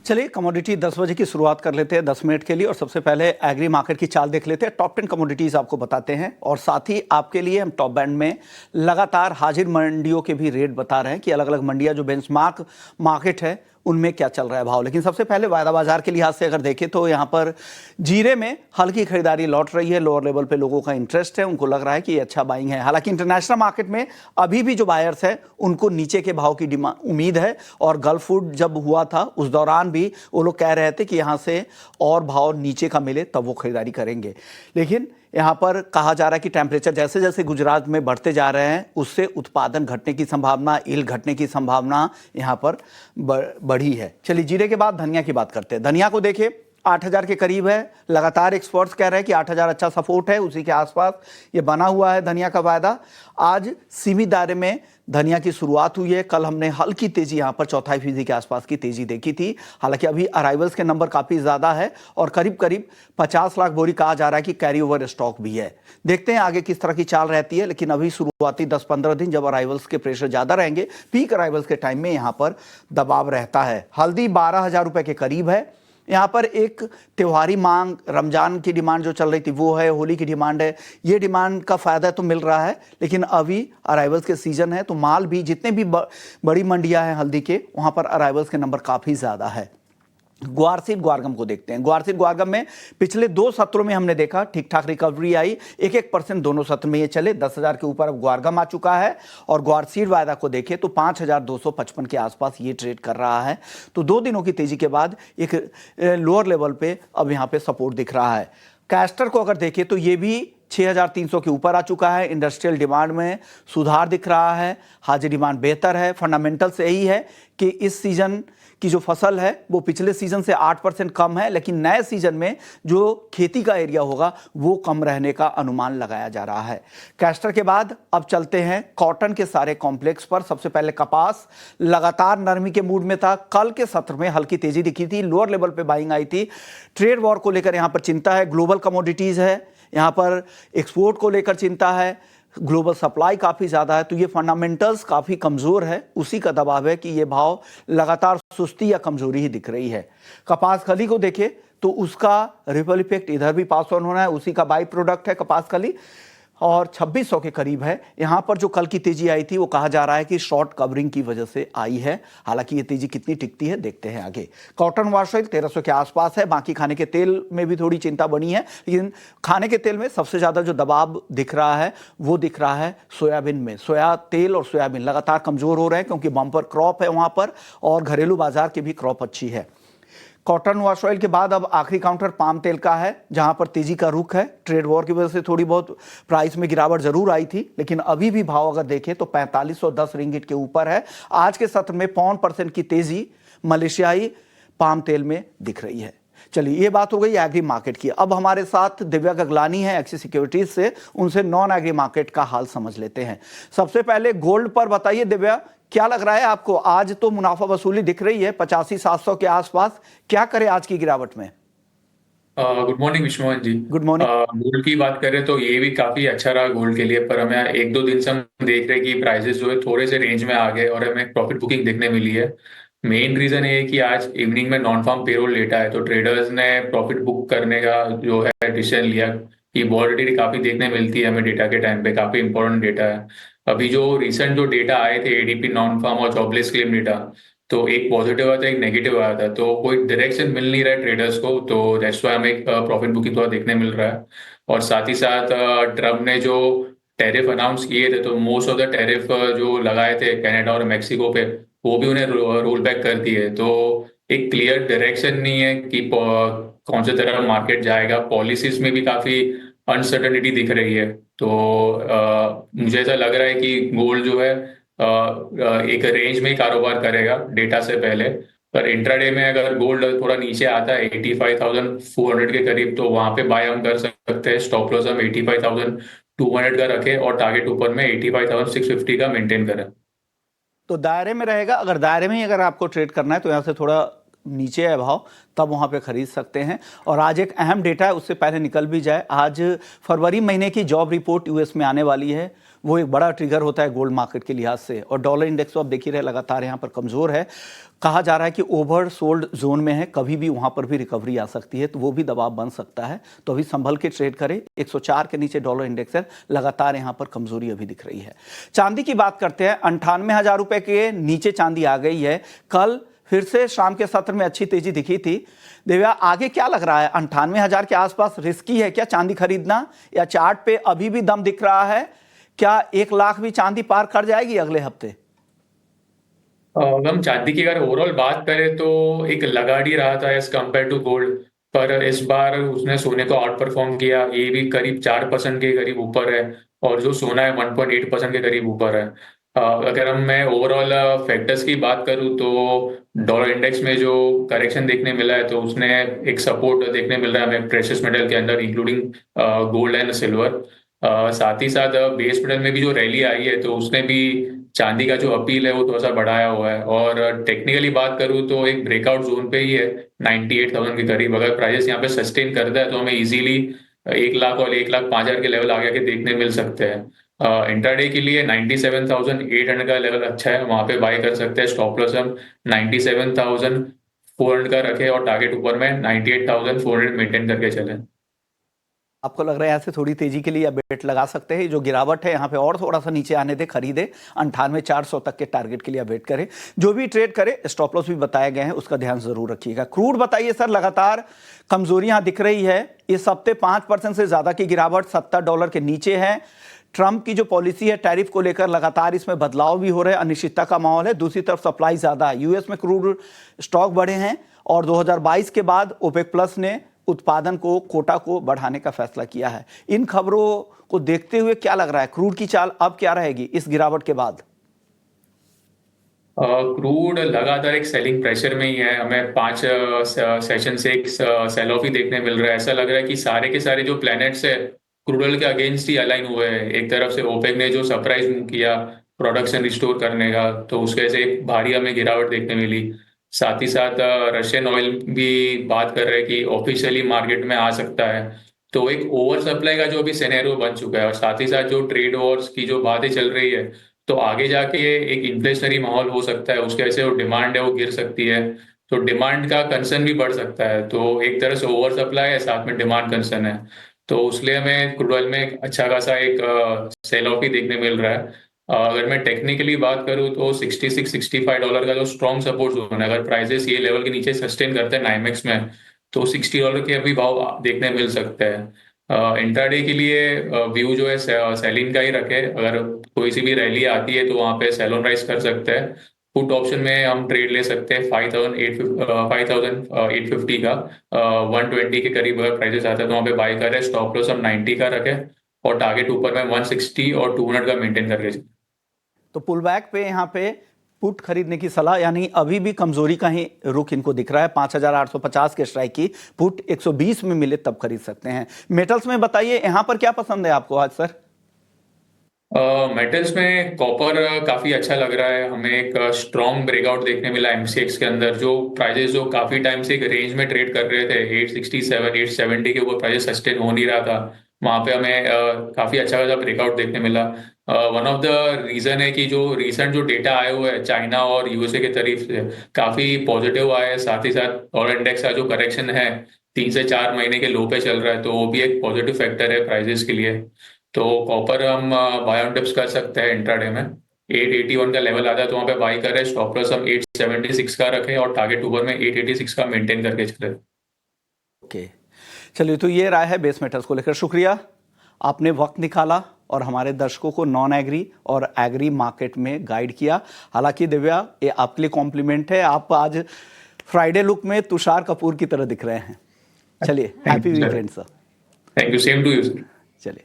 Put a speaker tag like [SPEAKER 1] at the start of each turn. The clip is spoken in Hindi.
[SPEAKER 1] चलिए कमोडिटी 10 बजे की शुरुआत कर लेते हैं 10 मिनट के लिए और सबसे पहले एग्री मार्केट की चाल देख लेते हैं। टॉप 10 कमोडिटीज़ आपको बताते हैं और साथ ही आपके लिए हम टॉप बैंड में लगातार हाजिर मंडियों के भी रेट बता रहे हैं कि अलग अलग मंडियां जो बेंचमार्क मार्केट है उनमें क्या चल रहा है भाव। लेकिन सबसे पहले वायदा बाजार के लिहाज से अगर देखें तो यहाँ पर जीरे में हल्की खरीदारी लौट रही है। लोअर लेवल पे लोगों का इंटरेस्ट है, उनको लग रहा है कि ये अच्छा बाइंग है। हालांकि इंटरनेशनल मार्केट में अभी भी जो बायर्स हैं उनको नीचे के भाव की उम्मीद है और गल्फ फूड जब हुआ था उस दौरान भी वो लोग कह रहे थे कि यहाँ से और भाव नीचे का मिले तब वो खरीदारी करेंगे। लेकिन यहाँ पर कहा जा रहा है कि टेम्परेचर जैसे जैसे गुजरात में बढ़ते जा रहे हैं उससे उत्पादन घटने की संभावना, ईल्ड घटने की संभावना यहाँ पर बढ़ी है। चलिए जीरे के बाद धनिया की बात करते हैं। धनिया को देखिए 8,000 के करीब है। लगातार एक्सपर्ट्स कह रहे हैं कि 8,000 अच्छा सपोर्ट है, उसी के आसपास ये बना हुआ है धनिया का वायदा। आज सीमित दायरे में धनिया की शुरुआत हुई है। कल हमने हल्की तेजी यहाँ पर 0.25% के आसपास की तेजी देखी थी। हालांकि अभी अराइवल्स के नंबर काफ़ी ज़्यादा है और करीब करीब 50 लाख बोरी कहा जा रहा है कि कैरी ओवर स्टॉक भी है। देखते हैं आगे किस तरह की चाल रहती है। लेकिन अभी शुरुआती 10-15 दिन जब अराइवल्स के प्रेशर ज़्यादा रहेंगे, पीक अराइवल्स के टाइम में यहाँ पर दबाव रहता है। हल्दी 12,000 रुपये के करीब है। यहाँ पर एक त्योहारी मांग, रमजान की डिमांड जो चल रही थी वो है, होली की डिमांड है। ये डिमांड का फ़ायदा तो मिल रहा है लेकिन अभी अराइवल्स के सीज़न है तो माल भी जितने भी बड़ी मंडियां हैं हल्दी के वहाँ पर अराइवल्स के नंबर काफ़ी ज़्यादा है। ग्वारसीड ग्वारगम को देखते हैं। ग्वारसीड ग्वारगम में पिछले 2 सत्रों में हमने देखा ठीक ठाक रिकवरी आई। 1-1% दोनों सत्र में ये चले। 10,000 के ऊपर अब ग्वारगम आ चुका है और ग्वारसीड वायदा को देखें तो 5,255 के आसपास ये ट्रेड कर रहा है। तो 2 दिनों की तेजी के बाद एक लोअर लेवल पे अब यहाँ पे सपोर्ट दिख रहा है। कैस्टर को अगर देखें तो ये भी 6,300 के ऊपर आ चुका है। इंडस्ट्रियल डिमांड में सुधार दिख रहा है, हाजिर डिमांड बेहतर है। फंडामेंटल्स यही है कि इस सीजन की जो फसल है वो पिछले सीजन से 8% कम है, लेकिन नए सीजन में जो खेती का एरिया होगा वो कम रहने का अनुमान लगाया जा रहा है। कैस्टर के बाद अब चलते हैं कॉटन के सारे कॉम्प्लेक्स पर। सबसे पहले कपास लगातार नरमी के मूड में था। कल के सत्र में हल्की तेजी दिखी थी, लोअर लेवल पे बाइंग आई थी। ट्रेड वॉर को लेकर यहाँ पर चिंता है, ग्लोबल कमोडिटीज है, यहाँ पर एक्सपोर्ट को लेकर चिंता है, ग्लोबल सप्लाई काफ़ी ज़्यादा है। तो ये फंडामेंटल्स काफ़ी कमज़ोर है, उसी का दबाव है कि ये भाव लगातार सुस्ती या कमज़ोरी ही दिख रही है। कपास कली को देखें तो उसका रिपल इफेक्ट इधर भी पास ऑन होना है, उसी का बाई प्रोडक्ट है कपास कली और 2600 के करीब है। यहाँ पर जो कल की तेजी आई थी वो कहा जा रहा है कि शॉर्ट कवरिंग की वजह से आई है। हालांकि ये तेजी कितनी टिकती है देखते हैं आगे। कॉटन वाश ऑयल 1300 के आसपास है। बाकी खाने के तेल में भी थोड़ी चिंता बनी है, लेकिन खाने के तेल में सबसे ज़्यादा जो दबाव दिख रहा है वो दिख रहा है सोयाबीन में। सोया तेल और सोयाबीन लगातार कमज़ोर हो रहे हैं क्योंकि बम्पर क्रॉप है वहाँ पर और घरेलू बाजार की भी क्रॉप अच्छी है। कॉटन वॉश ऑयल के बाद अब आखिरी काउंटर पाम तेल का है, जहां पर तेजी का रुख है। ट्रेड वॉर की वजह से थोड़ी बहुत प्राइस में गिरावट जरूर आई थी, लेकिन अभी भी भाव अगर देखें तो 4510 रिंगिट के ऊपर है। आज के सत्र में 0.5% की तेजी मलेशियाई पाम तेल में दिख रही है। चलिए ये बात हो गई एग्री मार्केट की। अब हमारे साथ दिव्या गगलानी है एक्सिस सिक्योरिटीज से, उनसे नॉन एग्री मार्केट का हाल समझ लेते हैं। सबसे पहले गोल्ड पर बताइए दिव्या, क्या लग रहा है आपको? आज तो मुनाफा वसूली दिख रही है 85-700 के आसपास, क्या करे आज की गिरावट में?
[SPEAKER 2] Good morning Vishwamohan ji.
[SPEAKER 1] Good morning.
[SPEAKER 2] Gold की बात करें तो ये भी काफी अच्छा रहा गोल्ड के लिए, पर हमें 1-2 दिन से हम देख रहे हैं कि प्राइसेस जो है थोड़े से रेंज में आ गए और हमें प्रॉफिट बुकिंग देखने मिली है। मेन रीजन ये है कि आज इवनिंग में नॉन फार्म पेरोल डेटा है, तो ट्रेडर्स ने प्रॉफिट बुक करने का जो है डिसीजन लिया कि वॉलेटिलिटी काफी देखने मिलती है हमें डेटा के टाइम पे, काफी इंपॉर्टेंट डेटा है। अभी जो रिसेंट जो डेटा आए थे एडीपी नॉन फार्म और जॉबलेस क्लेम डेटा, तो एक पॉजिटिव आया था एक नेगेटिव आया था, तो कोई डायरेक्शन मिल नहीं रहा है ट्रेडर्स को, तो दैट्स व्हाई हमें एक प्रॉफिट बुकिंग थोड़ा देखने मिल रहा है। और साथ ही साथ ट्रम्प ने जो टैरिफ अनाउंस किए थे, तो मोस्ट ऑफ द टैरिफ जो लगाए थे कनाडा और मेक्सिको पे, वो भी उन्हें रोल बैक कर दिए। तो एक क्लियर डायरेक्शन नहीं है कि कौन से तरह मार्केट जाएगा। पॉलिसीज में भी काफी अनसर्टेनिटी दिख रही है। तो मुझे ऐसा लग रहा है कि गोल्ड जो है एक रेंज में ही कारोबार करेगा डेटा से पहले। पर इंट्राडे में अगर गोल्ड थोड़ा नीचे आता है 85,400 के करीब, तो वहां पे बाय हम कर सकते हैं। स्टॉप लॉस हम 85,200 का रखें और टारगेट ऊपर में 85,650 का मेंटेन करें।
[SPEAKER 1] तो दायरे में रहेगा, अगर दायरे में ही अगर आपको ट्रेड करना है तो यहाँ से थोड़ा नीचे है भाव, तब वहाँ पे खरीद सकते हैं। और आज एक अहम डेटा है, उससे पहले निकल भी जाए, आज फरवरी महीने की जॉब रिपोर्ट यूएस में आने वाली है। वो एक बड़ा ट्रिगर होता है गोल्ड मार्केट के लिहाज से। और डॉलर इंडेक्स तो आप देख ही रहे लगातार यहाँ पर कमज़ोर है। कहा जा रहा है कि ओवर सोल्ड जोन में है, कभी भी वहाँ पर भी रिकवरी आ सकती है, तो वो भी दबाव बन सकता है। तो अभी संभल के ट्रेड करें। 104 के नीचे डॉलर इंडेक्स है, लगातार यहाँ पर कमजोरी अभी दिख रही है। चांदी की बात करते हैं, 98,000 रुपये के नीचे चांदी आ गई है। कल फिर से शाम के सत्र में अच्छी तेजी दिखी थी। दिव्या, आगे क्या लग रहा है? 98,000 के आसपास रिस्की है क्या चांदी खरीदना, या चार्ट पे अभी भी दम दिख रहा है? क्या 1 लाख भी चांदी पार कर जाएगी अगले हफ्ते?
[SPEAKER 2] हम चांदी की अगर ओवरऑल बात करें तो एक लगाड़ी रहा था एज कम्पेयर टू गोल्ड, पर इस बार उसने सोने को आउट परफॉर्म किया। ये भी करीब 4% के करीब ऊपर है, और जो सोना है 1.8% के करीब ऊपर है। अगर मैं ओवरऑल फैक्टर्स की बात करूं तो डॉलर इंडेक्स में जो करेक्शन देखने मिला है, तो उसने एक सपोर्ट देखने मिल रहा है हमें प्रेशियस मेटल के अंदर, इंक्लूडिंग गोल्ड एंड सिल्वर। साथ ही साथ बेस मेटल में भी जो रैली आई है, तो उसने भी चांदी का जो अपील है वो थोड़ा सा बढ़ाया हुआ है। और टेक्निकली बात करूं तो एक ब्रेकआउट जोन पे ही है 98,000 के करीब। अगर प्राइस यहाँ पे सस्टेन करता है तो हमें इजीली 1 लाख और 1,05,000 के लेवल आगे के देखने मिल सकते हैं। इंट्राडे के लिए 97,800 का लेवल अच्छा है, वहां पे बाय कर सकते हैं। स्टॉप लॉस हम 97,400 का रखे और टारगेट ऊपर में 98,400 मेंटेन करके चले।
[SPEAKER 1] आपको लग रहा है ऐसे थोड़ी तेजी के लिए बेट लगा सकते हैं? जो गिरावट है यहाँ पे और थोड़ा सा नीचे आने दे, खरीदे 98,400 तक के टारगेट के लिए वेट करें। जो भी ट्रेड करे, स्टॉप लॉस भी बताए गए हैं, उसका ध्यान जरूर रखिएगा। क्रूड बताइए सर, लगातार कमजोरियां दिख रही है। इस हफ्ते 5% से ज्यादा की गिरावट, $70 के नीचे है। ट्रंप की जो पॉलिसी है टैरिफ को लेकर, लगातार इसमें बदलाव भी हो रहे हैं, अनिश्चितता का माहौल है। दूसरी तरफ सप्लाई ज्यादा है, यूएस में क्रूड स्टॉक बढ़े हैं, और 2022 के बाद ओपेक प्लस ने उत्पादन को, कोटा को बढ़ाने का फैसला किया है। इन खबरों को देखते हुए क्या लग रहा है, क्रूड की चाल अब क्या रहेगी इस गिरावट के बाद?
[SPEAKER 2] क्रूड लगातार एक सेलिंग प्रेशर में ही है। हमें 5 सेशन से एक सेल ऑफ ही देखने मिल रहा है। ऐसा लग रहा है कि सारे के सारे जो प्लैनेट्स है क्रूड ऑयल के अगेंस्ट ही अलाइन हुए हैं। एक तरफ से ओपेक ने जो सरप्राइज मूव किया प्रोडक्शन रिस्टोर करने का, तो उसके वजह से एक भारी हमें गिरावट देखने मिली। साथ ही साथ रशियन ऑयल भी बात कर रहे हैं कि ऑफिशियली मार्केट में आ सकता है। तो एक ओवर सप्लाई का जो अभी सिनेरियो बन चुका है, और साथ ही साथ जो ट्रेड वॉर्स की जो बातें चल रही है, तो आगे जाके एक इन्फ्लेशनरी माहौल हो सकता है, उसके वजह से जो डिमांड है वो गिर सकती है। तो डिमांड का कंसर्न भी बढ़ सकता है। तो एक तरह से ओवर सप्लाई है, साथ में डिमांड कंसर्न है। तो उसलिए हमें क्रूड ऑयल में अच्छा खासा एक सेल ऑफ ही देखने मिल रहा है। अगर मैं टेक्निकली बात करूं तो $66-65 का जो स्ट्रॉन्ग सपोर्ट जोन है, अगर प्राइसेस ये लेवल के नीचे सस्टेन करते हैं नाइमेक्स में, तो $60 के अभी भाव देखने मिल सकते हैं। इंट्राडे के लिए व्यू जो है सेलिंग का ही रखे। अगर कोई सी भी रैली आती है तो वहां पे सेल ऑन राइज कर सकते हैं। पुट ऑप्शन में हम ट्रेड ले सकते हैं 5,850 का, 120 के करीब अगर प्राइसेस आता है तो वहां पे बाय करें। स्टॉप लॉस हम 90 का रखें, और टारगेट ऊपर में 160 और 200 का मेंटेन करके चलें।
[SPEAKER 1] तो पुल बैक पे यहाँ पे पुट खरीदने की सलाह, यानी अभी भी कमजोरी का ही रुख इनको दिख रहा है। 5,850 के स्ट्राइक की पुट 120 में मिले तब खरीद सकते हैं। मेटल्स में बताइए, यहाँ पर क्या पसंद है आपको आज सर?
[SPEAKER 2] मेटल्स में कॉपर काफी अच्छा लग रहा है हमें। एक स्ट्रॉन्ग ब्रेकआउट देखने मिला एमसीएक्स के अंदर। जो प्राइजेस जो काफी टाइम से एक रेंज में ट्रेड कर रहे थे, 867 870 के ऊपर प्राइजेस सस्टेन हो नहीं रहा था, वहां पे हमें काफी अच्छा खासा ब्रेकआउट देखने मिला। वन ऑफ द रीजन है कि जो रिसेंट जो डेटा आए हुए हैं चाइना और यूएसए के तरफ से, काफी पॉजिटिव आए हैं। साथ ही साथ डॉलर इंडेक्स का जो करेक्शन है 3 से 4 महीने के लो पे चल रहा है, तो वो भी एक पॉजिटिव फैक्टर है प्राइजेस के लिए। तो कॉपर हम बाय ऑन डिप्स कर सकते हैं इंट्राडे में। 881 का लेवल आता है तो वहां पे बाय करें। स्टॉप लॉस हम 876 का रखें, और टारगेट ऊपर में 886 का मेंटेन करके चले।
[SPEAKER 1] ओके, चलिए, तो ये राय है बेस मेटल्स को लेकर। शुक्रिया, आपने वक्त निकाला और हमारे दर्शकों को नॉन एग्री और एग्री मार्केट में गाइड किया। हालांकि दिव्या, ये आपके लिए कॉम्प्लीमेंट है, आप आज फ्राइडे लुक में तुषार कपूर की तरह दिख रहे हैं। चलिए, happy weekend sir.
[SPEAKER 2] Thank you, same to you sir.
[SPEAKER 1] चलिए।